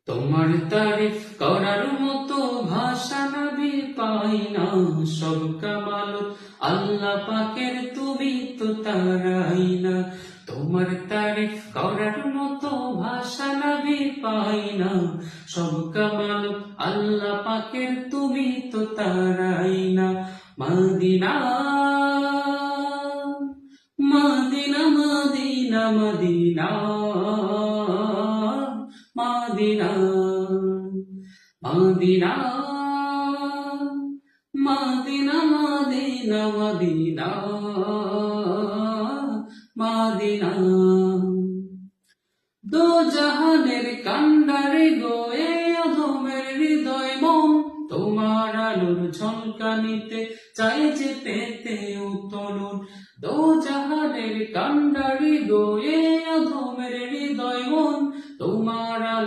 তোমার তারিফ করার মতো ভাষা নবী পাই না, সব কামালত আল্লাহ পাকের, তুমি তো তারাই না। তোমার তারিফ করার মতো ভাষা নবী পাই না, সব কামালত আল্লাহ পাকের, তুমি তো তারাই না। Medina Medina Medina Medina Medina Medina Medina Medina Medina Medina দো জাহানের কান্ডারে গো এ অধমের হৃদয় মন, তোমার আলোর ঝলকানিতে চাই যে পেতে উত্তরণ। দো জাহানের কান্ডারে গো এ অধমের হৃদয় মন, তোমার আলো